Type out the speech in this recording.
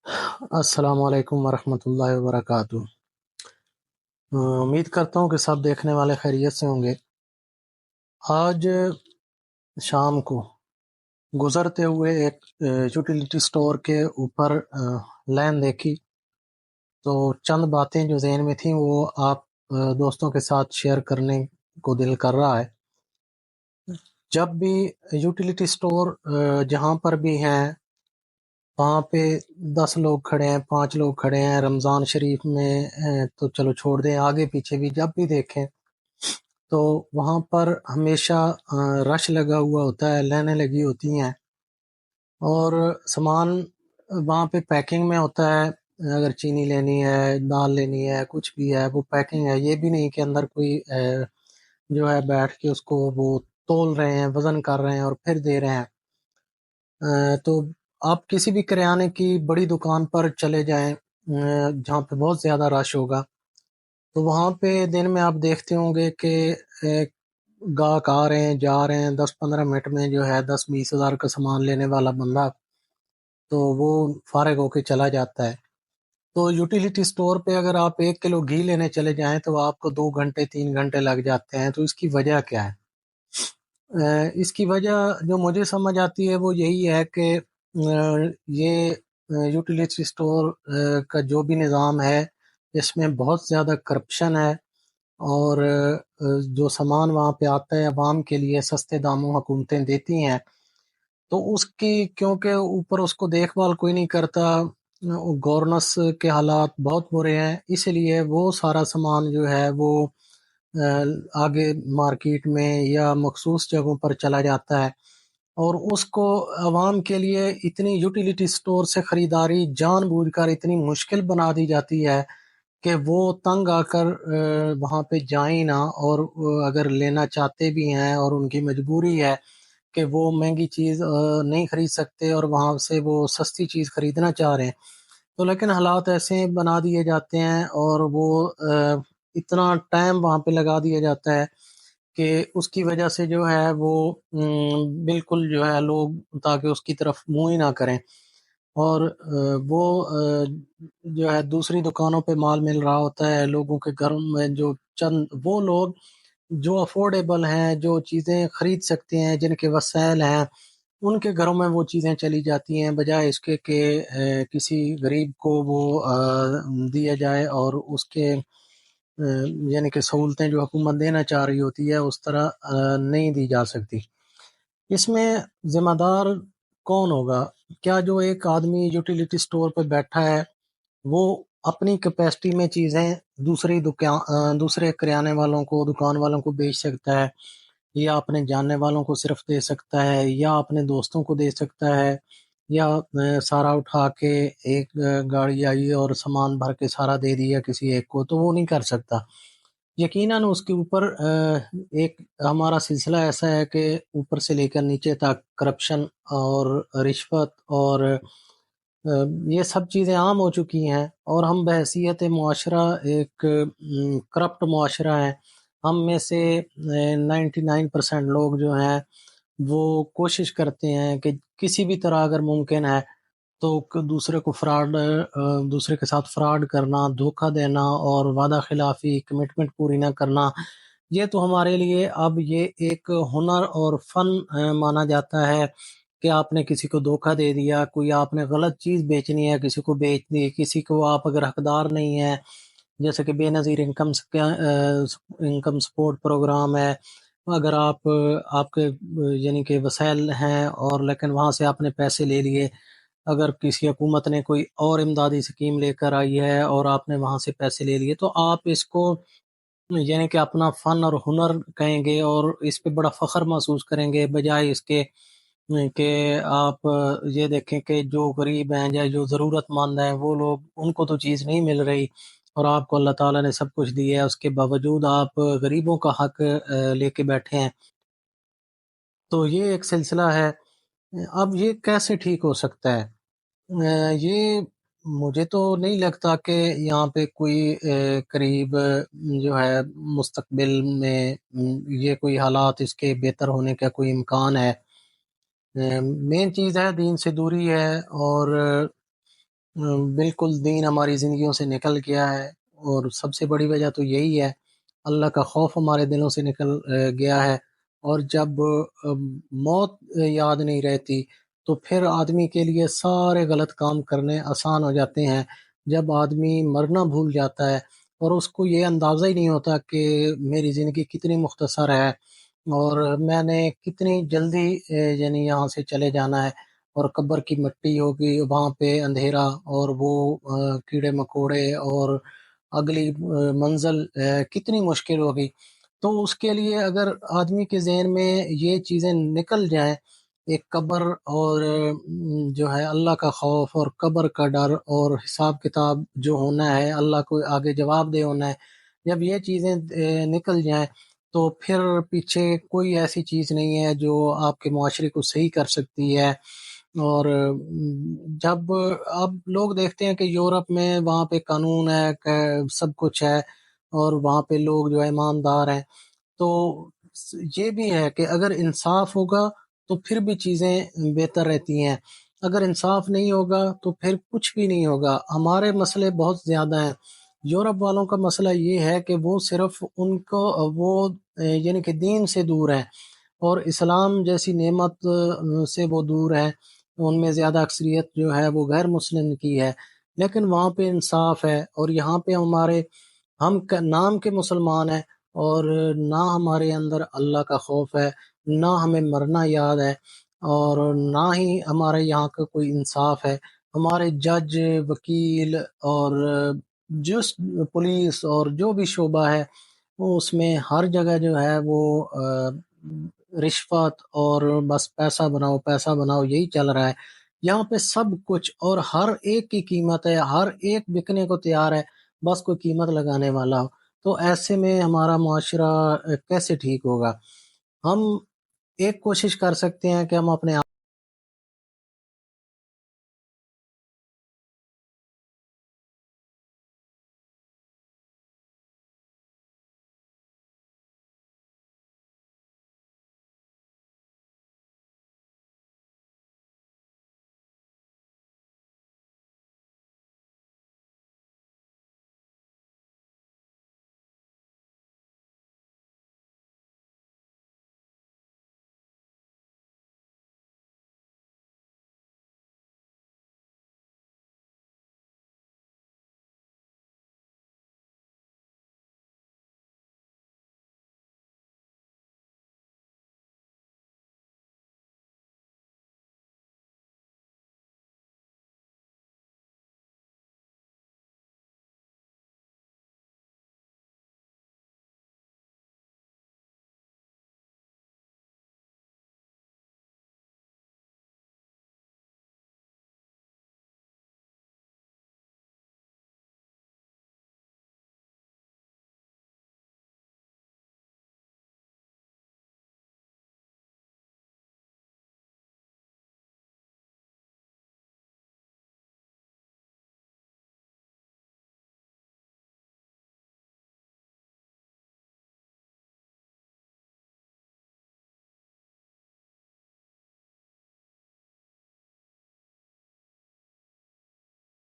السلام علیکم ورحمۃ اللہ وبرکاتہ۔ امید کرتا ہوں کہ سب دیکھنے والے خیریت سے ہوں گے۔ آج شام کو گزرتے ہوئے ایک یوٹیلیٹی سٹور کے اوپر لین دیکھی، تو چند باتیں جو ذہن میں تھیں وہ آپ دوستوں کے ساتھ شیئر کرنے کو دل کر رہا ہے۔ جب بھی یوٹیلیٹی سٹور جہاں پر بھی ہیں وہاں پہ 10 لوگ کھڑے ہیں، 5 لوگ کھڑے ہیں، رمضان شریف میں تو چلو چھوڑ دیں، آگے پیچھے بھی جب بھی دیکھیں تو وہاں پر ہمیشہ رش لگا ہوا ہوتا ہے، لائنیں لگی ہوتی ہیں، اور سامان وہاں پہ پیکنگ میں ہوتا ہے۔ اگر چینی لینی ہے، دال لینی ہے، کچھ بھی ہے، وہ پیکنگ ہے۔ یہ بھی نہیں کہ اندر کوئی جو ہے بیٹھ کے اس کو وہ تول رہے ہیں، وزن کر رہے ہیں اور پھر دے رہے ہیں۔ تو آپ کسی بھی کریانے کی بڑی دکان پر چلے جائیں جہاں پہ بہت زیادہ رش ہوگا، تو وہاں پہ دن میں آپ دیکھتے ہوں گے کہ گاہک آ رہے ہیں، جا رہے ہیں، 10-15 منٹ میں جو ہے 10-20 ہزار کا سامان لینے والا بندہ تو وہ فارغ ہو کے چلا جاتا ہے۔ تو یوٹیلیٹی سٹور پہ اگر آپ 1 کلو گھی لینے چلے جائیں تو آپ کو 2 گھنٹے 3 گھنٹے لگ جاتے ہیں۔ تو اس کی وجہ کیا ہے؟ اس کی وجہ جو مجھے سمجھ آتی ہے وہ یہی ہے کہ یہ یوٹیلیٹی سٹور کا جو بھی نظام ہے اس میں بہت زیادہ کرپشن ہے، اور جو سامان وہاں پہ آتا ہے عوام کے لیے سستے داموں حکومتیں دیتی ہیں، تو اس کی کیونکہ اوپر اس کو دیکھ بھال کوئی نہیں کرتا، گورننس کے حالات بہت برے ہیں، اس لیے وہ سارا سامان جو ہے وہ آگے مارکیٹ میں یا مخصوص جگہوں پر چلا جاتا ہے، اور اس کو عوام کے لیے اتنی یوٹیلیٹی سٹور سے خریداری جان بوجھ کر اتنی مشکل بنا دی جاتی ہے کہ وہ تنگ آ کر وہاں پہ جائیں نہ، اور اگر لینا چاہتے بھی ہیں اور ان کی مجبوری ہے کہ وہ مہنگی چیز نہیں خرید سکتے اور وہاں سے وہ سستی چیز خریدنا چاہ رہے ہیں، تو لیکن حالات ایسے بنا دیے جاتے ہیں اور وہ اتنا ٹائم وہاں پہ لگا دیا جاتا ہے کہ اس کی وجہ سے جو ہے وہ بالکل جو ہے لوگ تاکہ اس کی طرف منہ ہی نہ کریں، اور وہ جو ہے دوسری دکانوں پہ مال مل رہا ہوتا ہے لوگوں کے گھروں میں، جو چند وہ لوگ جو افورڈیبل ہیں، جو چیزیں خرید سکتے ہیں، جن کے وسائل ہیں، ان کے گھروں میں وہ چیزیں چلی جاتی ہیں، بجائے اس کے کہ کسی غریب کو وہ دیا جائے اور اس کے یعنی کہ سہولتیں جو حکومت دینا چاہ رہی ہوتی ہے اس طرح نہیں دی جا سکتی۔ اس میں ذمہ دار کون ہوگا؟ کیا جو ایک آدمی یوٹیلیٹی سٹور پہ بیٹھا ہے وہ اپنی کیپیسٹی میں چیزیں دوسرے کریانے والوں کو، دکان والوں کو بیچ سکتا ہے، یا اپنے جاننے والوں کو صرف دے سکتا ہے، یا اپنے دوستوں کو دے سکتا ہے، یا سارا اٹھا کے ایک گاڑی آئی اور سامان بھر کے سارا دے دیا کسی ایک کو؟ تو وہ نہیں کر سکتا۔ یقیناً اس کے اوپر ایک ہمارا سلسلہ ایسا ہے کہ اوپر سے لے کر نیچے تک کرپشن اور رشوت اور یہ سب چیزیں عام ہو چکی ہیں، اور ہم بحیثیت معاشرہ ایک کرپٹ معاشرہ ہے۔ ہم میں سے 99% لوگ جو ہیں وہ کوشش کرتے ہیں کہ کسی بھی طرح اگر ممکن ہے تو دوسرے کو دوسرے کے ساتھ فراڈ کرنا، دھوکہ دینا اور وعدہ خلافی، کمٹمنٹ پوری نہ کرنا، یہ تو ہمارے لیے اب یہ ایک ہنر اور فن مانا جاتا ہے کہ آپ نے کسی کو دھوکہ دے دیا، کوئی آپ نے غلط چیز بیچنی ہے کسی کو بیچ دی، کسی کو آپ اگر حقدار نہیں ہیں، جیسے کہ بے نظیر انکم سپورٹ پروگرام ہے، اگر آپ کے یعنی کہ وسائل ہیں اور لیکن وہاں سے آپ نے پیسے لے لیے، اگر کسی حکومت نے کوئی اور امدادی اسکیم لے کر آئی ہے اور آپ نے وہاں سے پیسے لے لیے، تو آپ اس کو یعنی کہ اپنا فن اور ہنر کہیں گے اور اس پہ بڑا فخر محسوس کریں گے، بجائے اس کے کہ آپ یہ دیکھیں کہ جو غریب ہیں یا جو ضرورت مند ہیں وہ لوگ، ان کو تو چیز نہیں مل رہی، اور آپ کو اللہ تعالیٰ نے سب کچھ دیا ہے، اس کے باوجود آپ غریبوں کا حق لے کے بیٹھے ہیں۔ تو یہ ایک سلسلہ ہے۔ اب یہ کیسے ٹھیک ہو سکتا ہے؟ یہ مجھے تو نہیں لگتا کہ یہاں پہ کوئی قریب جو ہے مستقبل میں یہ کوئی حالات اس کے بہتر ہونے کا کوئی امکان ہے۔ مین چیز ہے دین سے دوری ہے، اور بالکل دین ہماری زندگیوں سے نکل گیا ہے، اور سب سے بڑی وجہ تو یہی ہے، اللہ کا خوف ہمارے دلوں سے نکل گیا ہے۔ اور جب موت یاد نہیں رہتی تو پھر آدمی کے لیے سارے غلط کام کرنے آسان ہو جاتے ہیں۔ جب آدمی مرنا بھول جاتا ہے اور اس کو یہ اندازہ ہی نہیں ہوتا کہ میری زندگی کتنی مختصر ہے اور میں نے کتنی جلدی یعنی یہاں سے چلے جانا ہے، اور قبر کی مٹی ہوگی وہاں پہ اندھیرا، اور وہ کیڑے مکوڑے اور اگلی منزل کتنی مشکل ہوگی۔ تو اس کے لیے اگر آدمی کے ذہن میں یہ چیزیں نکل جائیں، ایک قبر اور جو ہے اللہ کا خوف اور قبر کا ڈر اور حساب کتاب جو ہونا ہے، اللہ کو آگے جواب دہ ہونا ہے، جب یہ چیزیں نکل جائیں تو پھر پیچھے کوئی ایسی چیز نہیں ہے جو آپ کے معاشرے کو صحیح کر سکتی ہے۔ اور جب اب لوگ دیکھتے ہیں کہ یورپ میں وہاں پہ قانون ہے کہ سب کچھ ہے، اور وہاں پہ لوگ جو ہے ایماندار ہیں، تو یہ بھی ہے کہ اگر انصاف ہوگا تو پھر بھی چیزیں بہتر رہتی ہیں، اگر انصاف نہیں ہوگا تو پھر کچھ بھی نہیں ہوگا۔ ہمارے مسئلے بہت زیادہ ہیں، یورپ والوں کا مسئلہ یہ ہے کہ وہ صرف ان کو وہ یعنی کہ دین سے دور ہیں، اور اسلام جیسی نعمت سے وہ دور ہیں، ان میں زیادہ اکثریت جو ہے وہ غیر مسلم کی ہے، لیکن وہاں پہ انصاف ہے، اور یہاں پہ ہم نام کے مسلمان ہیں، اور نہ ہمارے اندر اللہ کا خوف ہے، نہ ہمیں مرنا یاد ہے، اور نہ ہی ہمارے یہاں کا کوئی انصاف ہے۔ ہمارے جج، وکیل اور جس پولیس اور جو بھی شعبہ ہے، وہ اس میں ہر جگہ جو ہے وہ رشوت اور بس پیسہ بناؤ یہی چل رہا ہے۔ یہاں پہ سب کچھ اور ہر ایک کی قیمت ہے، ہر ایک بکنے کو تیار ہے، بس کوئی قیمت لگانے والا ہو۔ تو ایسے میں ہمارا معاشرہ کیسے ٹھیک ہوگا؟ ہم ایک کوشش کر سکتے ہیں کہ ہم اپنے